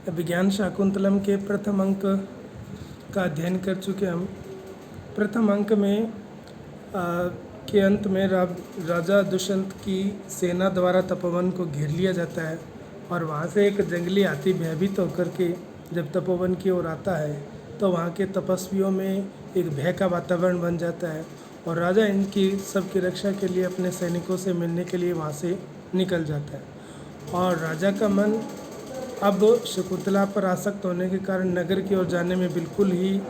विज्ञान शाकुंतलम के प्रथम अंक का अध्ययन कर चुके हम। प्रथम अंक में के अंत में राजा दुष्यंत की सेना द्वारा तपोवन को घेर लिया जाता है और वहाँ से एक जंगली हाथी भयभीत होकर के जब तपोवन की ओर आता है तो वहाँ के तपस्वियों में एक भय का वातावरण बन जाता है और राजा इनकी सबकी रक्षा के लिए अपने सैनिकों से मिलने के लिए वहाँ से निकल जाता है। और राजा का मन अब शकुंतला पर आसक्त होने के कारण नगर की ओर जाने में बिल्कुल ही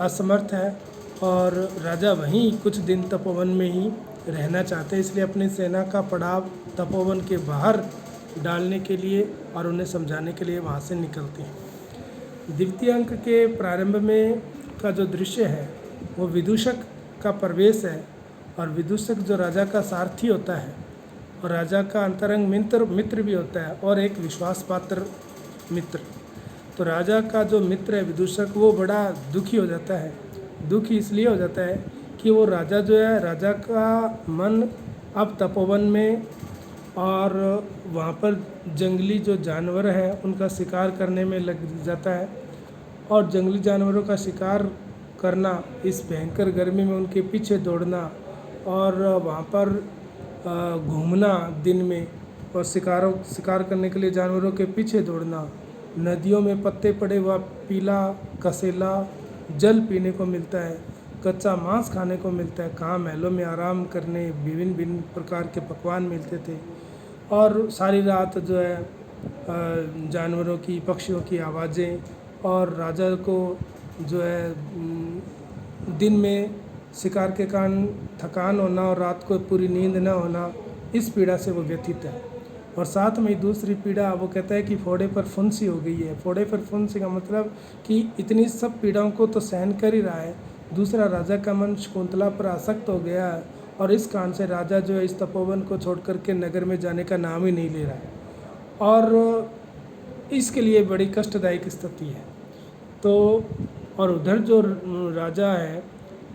असमर्थ है और राजा वहीं कुछ दिन तपोवन में ही रहना चाहते हैं, इसलिए अपनी सेना का पड़ाव तपोवन के बाहर डालने के लिए और उन्हें समझाने के लिए वहाँ से निकलते हैं। द्वितीय अंक के प्रारंभ में का जो दृश्य है वो विदूषक का प्रवेश है और विदूषक जो राजा का सारथी होता है और राजा का अंतरंग मित्र भी होता है और एक विश्वास पात्र मित्र। तो राजा का जो मित्र है विदूषक वो बड़ा दुखी हो जाता है। दुखी इसलिए हो जाता है कि वो राजा जो है, राजा का मन अब तपोवन में और वहाँ पर जंगली जो जानवर हैं उनका शिकार करने में लग जाता है और जंगली जानवरों का शिकार करना, इस भयंकर गर्मी में उनके पीछे दौड़ना और वहाँ पर घूमना दिन में और शिकार करने के लिए जानवरों के पीछे दौड़ना, नदियों में पत्ते पड़े हुआ पीला कसेला जल पीने को मिलता है, कच्चा मांस खाने को मिलता है, कहाँ महलों में आराम करने विभिन्न भिन्न प्रकार के पकवान मिलते थे और सारी रात जो है जानवरों की पक्षियों की आवाज़ें और राजा को जो है दिन में शिकार के कारण थकान होना और रात को पूरी नींद न होना, इस पीड़ा से वो व्यथित है। और साथ में दूसरी पीड़ा वो कहता है कि फोड़े पर फुंसी हो गई है। फोड़े पर फुंसी का मतलब कि इतनी सब पीड़ाओं को तो सहन कर ही रहा है, दूसरा राजा का मन शकुंतला पर आसक्त हो गया है और इस कारण से राजा जो है इस तपोवन को छोड़ करके नगर में जाने का नाम ही नहीं ले रहा है और इसके लिए बड़ी कष्टदायक स्थिति है। तो और उधर जो राजा है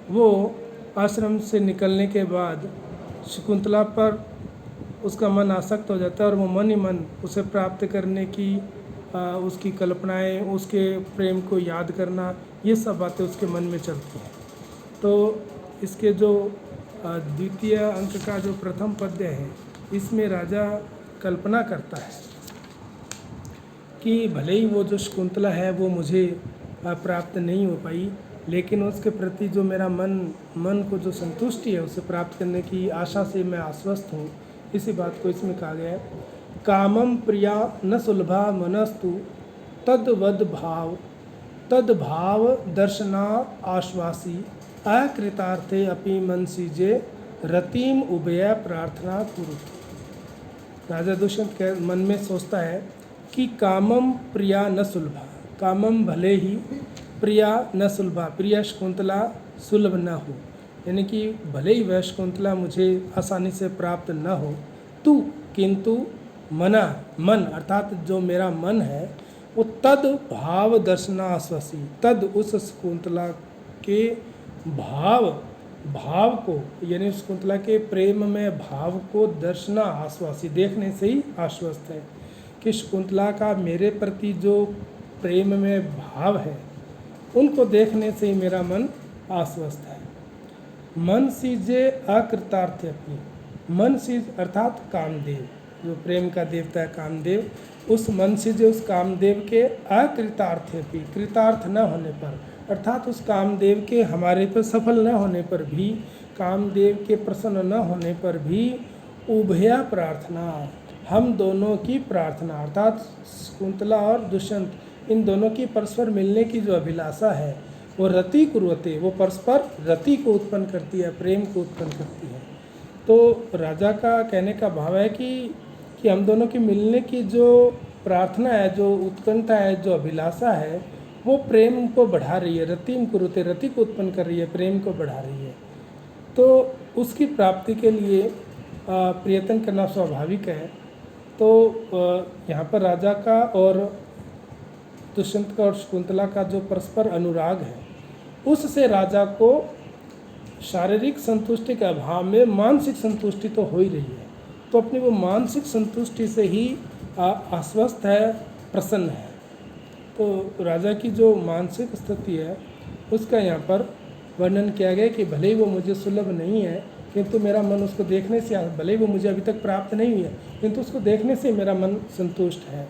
वो आश्रम से निकलने के बाद शकुंतला पर उसका मन आसक्त हो जाता है और वो मन ही मन उसे प्राप्त करने की उसकी कल्पनाएं, उसके प्रेम को याद करना, ये सब बातें उसके मन में चलती हैं। तो इसके जो द्वितीय अंक का जो प्रथम पद्य है इसमें राजा कल्पना करता है कि भले ही वो जो शकुंतला है वो मुझे प्राप्त नहीं हो पाई, लेकिन उसके प्रति जो मेरा मन को जो संतुष्टि है उसे प्राप्त करने की आशा से मैं आश्वस्त हूँ। इसी बात को इसमें कहा गया है, कामम प्रिया न सुलभा मनस्तु तद भाव दर्शना आश्वासी अकृतार्थे अपि मनसीजे रतिम उभय प्रार्थना कुरु। राजा दुष्यंत के मन में सोचता है कि कामम प्रिया न सुलभा, कामम भले ही प्रिया न सुलभा, प्रिया शकुंतला सुलभ न हो, यानी कि भले ही वह शकुंतला मुझे आसानी से प्राप्त न हो, किंतु मन अर्थात जो मेरा मन है वो तद भाव दर्शना आश्वासी, तद उस शकुंतला के भाव को यानी शकुंतला के प्रेम में भाव को दर्शना आश्वासी, देखने से ही आश्वस्त है कि शकुंतला का मेरे प्रति जो प्रेम में भाव है उनको देखने से ही मेरा मन आश्वस्त है। मन सीजे अकृतार्थ अपनी, मन सीज अर्थात कामदेव, जो प्रेम का देवता है कामदेव, उस मन से जो उस कामदेव के अकृतार्थ भी, कृतार्थ न होने पर अर्थात उस कामदेव के हमारे पर सफल न होने पर भी, कामदेव के प्रसन्न न होने पर भी उभया प्रार्थना, हम दोनों की प्रार्थना अर्थात शकुंतला और दुष्यंत इन दोनों की परस्पर मिलने की जो अभिलाषा है वो रति कुर्वते, वो परस्पर रति को उत्पन्न करती है, प्रेम को उत्पन्न करती है। तो राजा का कहने का भाव है कि हम दोनों की मिलने की जो प्रार्थना है, जो उत्कंठा है, जो अभिलाषा है वो प्रेम को बढ़ा रही है, रतिम कुरुते, रति को उत्पन्न कर रही है, प्रेम को बढ़ा रही है। तो उसकी प्राप्ति के लिए प्रयत्न करना स्वाभाविक है। तो यहाँ पर राजा का और दुष्यंत का और शकुंतला का जो परस्पर अनुराग है उससे राजा को शारीरिक संतुष्टि के अभाव में मानसिक संतुष्टि तो हो ही रही है, तो अपनी वो मानसिक संतुष्टि से ही आश्वस्त है प्रसन्न है। तो राजा की जो मानसिक स्थिति है उसका यहाँ पर वर्णन किया गया कि भले ही वो मुझे सुलभ नहीं है, किंतु मेरा मन उसको देखने से, भले ही वो मुझे अभी तक प्राप्त नहीं हुई है, किंतु उसको देखने से मेरा मन संतुष्ट है।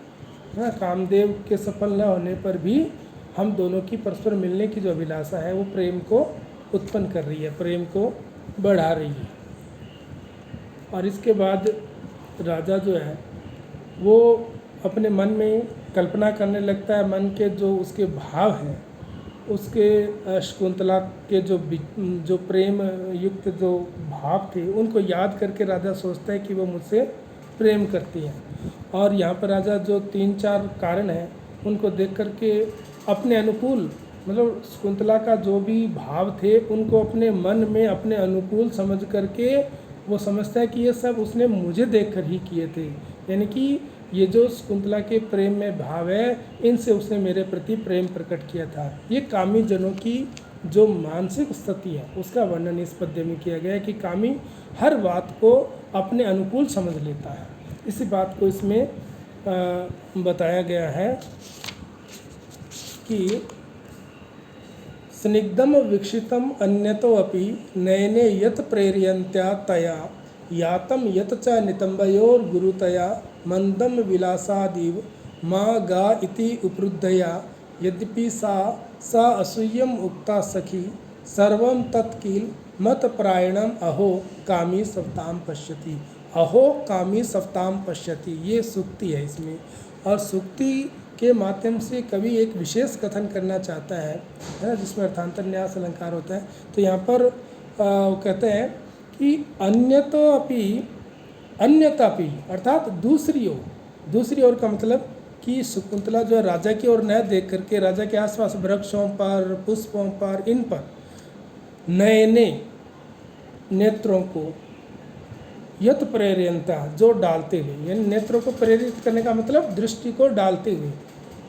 कामदेव के सफल न होने पर भी हम दोनों की परस्पर मिलने की जो अभिलाषा है वो प्रेम को उत्पन्न कर रही है, प्रेम को बढ़ा रही है। और इसके बाद राजा जो है वो अपने मन में कल्पना करने लगता है, मन के जो उसके भाव हैं, उसके शकुंतला के जो प्रेम युक्त जो भाव थे उनको याद करके राजा सोचता है कि वो मुझसे प्रेम करती है। और यहाँ पर राजा जो 3-4 कारण हैं उनको देख करके अपने अनुकूल, मतलब शकुंतला का जो भी भाव थे उनको अपने मन में अपने अनुकूल समझ करके वो समझता है कि ये सब उसने मुझे देखकर ही किए थे। यानी कि ये जो शकुंतला के प्रेम में भाव है, इनसे उसने मेरे प्रति प्रेम प्रकट किया था। ये कामी जनों की जो मानसिक स्थिति है उसका वर्णन इस पद्य में किया गया है कि कामी हर बात को अपने अनुकूल समझ लेता है। इसी बात को इसमें बताया गया है कि स्निग्धम वीक्षितम अन्यतो अपि नयने यत प्रेरयन्त्या तया यातम यत च नितंबयोर गुरुतया मंदम विलासादिव माँ गा इति उपरुद्धया यद्यपि सा असूयम उक्ता सखी सर्वं तत्किल मत प्रायणम अहो कामी सवताम पश्यति। अहो कामी सवताम पश्यति, ये सूक्ति है इसमें। और सूक्ति के माध्यम से कवि एक विशेष कथन करना चाहता है ना, जिसमें अर्थांतर न्यास अलंकार होता है। तो यहाँ पर कहते हैं कि अन्यतापि अर्थात दूसरी ओर का मतलब कि शकुंतला जो है राजा की ओर न देख करके राजा के आसपास वृक्षों पर, पुष्पों पर, इन पर नयने नेत्रों को यत प्रेरयंता जो डालते हुए, यानी नेत्रों को प्रेरित करने का मतलब दृष्टि को डालते हुए,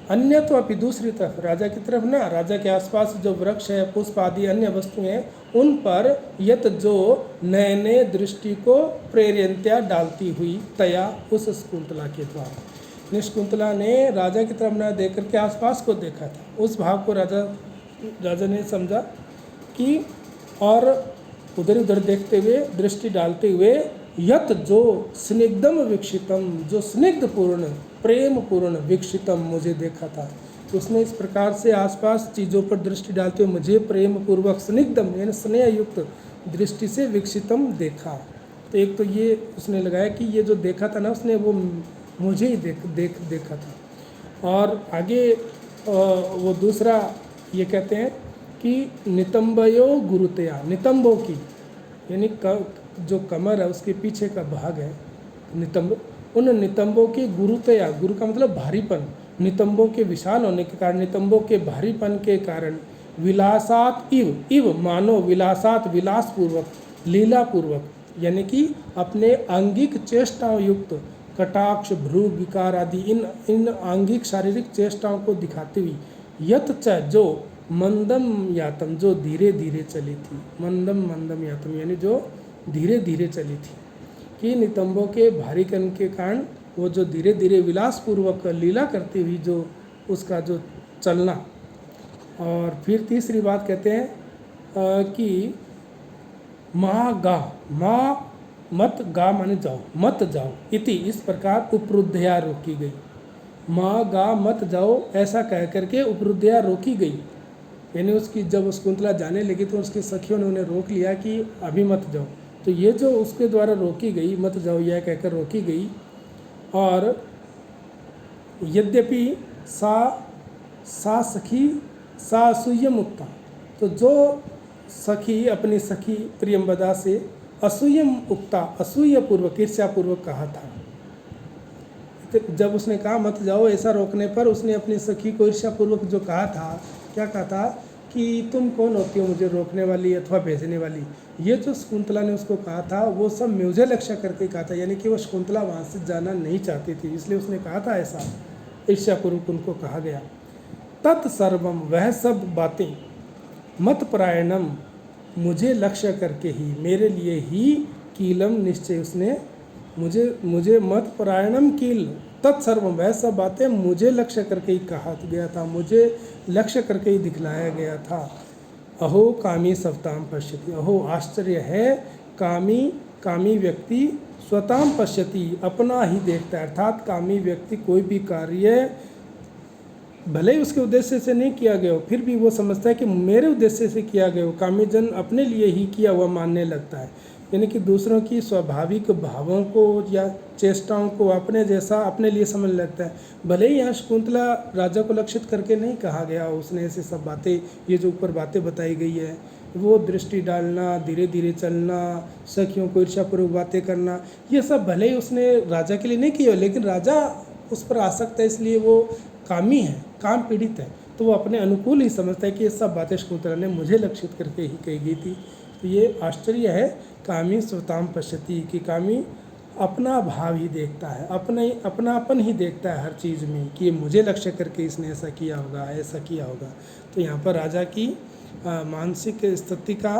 अन्य तो अपनी दूसरी तरफ राजा की तरफ ना, राजा के आसपास जो वृक्ष है, पुष्प आदि अन्य वस्तुएं हैं उन पर यत जो नयने दृष्टि को प्रेरयंत्या डालती हुई तया उस शकुंतला के द्वारा। शकुंतला ने राजा की तरफ न देख करके आसपास को देखा था। उस भाव को राजा ने समझा कि और उधर उधर देखते हुए, दृष्टि डालते हुए यत जो स्निग्धम विक्षितम, जो स्निग्ध पूर्ण प्रेम पूर्ण विक्षितम मुझे देखा था। तो उसने इस प्रकार से आसपास चीज़ों पर दृष्टि डालते हुए मुझे प्रेम पूर्वक स्निग्धम यानी स्नेह युक्त दृष्टि से विक्षितम देखा। तो एक तो ये उसने लगाया कि ये जो देखा था ना उसने, वो मुझे ही देखा था। और आगे वो दूसरा ये कहते हैं कि नितंबयो गुरुतया, नितंबों की यानी जो कमर है उसके पीछे का भाग है नितंब, उन नितंबों की गुरुतया, गुरु का मतलब भारीपन, नितंबों के विशाल होने के कारण, नितंबों के भारीपन के कारण विलासात इव मानो विलासात विलासपूर्वक, लीलापूर्वक, यानी कि अपने आंगिक चेष्टाओं युक्त कटाक्ष, भ्रू, विकार आदि इन आंगिक शारीरिक चेष्टाओं को दिखाते हुए यत च जो मंदम यातम, जो धीरे धीरे चली थी, मंदम यातम यानी जो धीरे धीरे चली थी, कि नितंबों के भारीकन के कारण वो जो धीरे धीरे विलासपूर्वक लीला करती हुई जो उसका जो चलना। और फिर तीसरी बात कहते हैं कि माँ गा, माँ मत गा माने जाओ, मत जाओ, इति इस प्रकार उपरुद्धया रोकी गई। माँ गा मत जाओ ऐसा कह करके उपरुद्धया रोकी गई, यानी उसकी जब शकुंतला जाने लगी तो उसकी सखियों ने उन्हें रोक लिया कि अभी मत जाओ। तो ये जो उसके द्वारा रोकी गई, मत जाओ यह कहकर रोकी गई। और यद्यपि सा सखी सा असूय मुक्ता, तो जो सखी अपनी सखी प्रियंवदा से असूय उक्ता, असूय पूर्वक, ईर्ष्यापूर्वक कहा था। जब उसने कहा मत जाओ, ऐसा रोकने पर उसने अपनी सखी को ईर्ष्यापूर्वक जो कहा था, क्या कहा था कि तुम कौन होती हो मुझे रोकने वाली अथवा भेजने वाली। ये जो शकुंतला ने उसको कहा था वो सब मुझे लक्ष्य करके कहा था, यानी कि वो शकुंतला वहाँ से जाना नहीं चाहती थी, इसलिए उसने कहा था ऐसा, ईर्ष्यापूर्वक उनको कहा गया। तत्सर्वम, वह सब बातें, मत प्रायणम, मुझे लक्ष्य करके ही, मेरे लिए ही, कीलम निश्चय उसने मुझे मत प्रायणम कील तत्सर्वम, वह सब बातें मुझे लक्ष्य करके ही कहा गया था, मुझे लक्ष्य करके ही दिखलाया गया था। अहो कामी सवताम पश्यति, अहो आश्चर्य है, कामी व्यक्ति स्वताम पश्यति, अपना ही देखता है। अर्थात कामी व्यक्ति कोई भी कार्य भले ही उसके उद्देश्य से नहीं किया गया हो, फिर भी वो समझता है कि मेरे उद्देश्य से किया गया हो। कामी जन अपने लिए ही किया हुआ मानने लगता है, यानी कि दूसरों की स्वाभाविक भावों को या चेष्टाओं को अपने जैसा अपने लिए समझ लगता है। भले ही यहाँ शकुंतला राजा को लक्षित करके नहीं कहा गया, उसने ऐसे सब बातें, ये जो ऊपर बातें बताई गई है, वो दृष्टि डालना, धीरे धीरे चलना, सखियों को ईर्ष्यापूर्वक बातें करना, ये सब भले ही उसने राजा के लिए नहीं किया, लेकिन राजा उस पर आसक्त है, इसलिए वो कामी है, काम पीड़ित है, तो वो अपने अनुकूल ही समझता है कि ये सब बातें शकुंतला ने मुझे लक्षित करके ही कही गई थी। तो ये आश्चर्य है, कामी स्वताम पश्यति, कि कामी अपना भाव ही देखता है, अपनापन ही देखता है हर चीज़ में, कि ये मुझे लक्ष्य करके इसने ऐसा किया होगा, ऐसा किया होगा। तो यहाँ पर राजा की मानसिक स्थिति का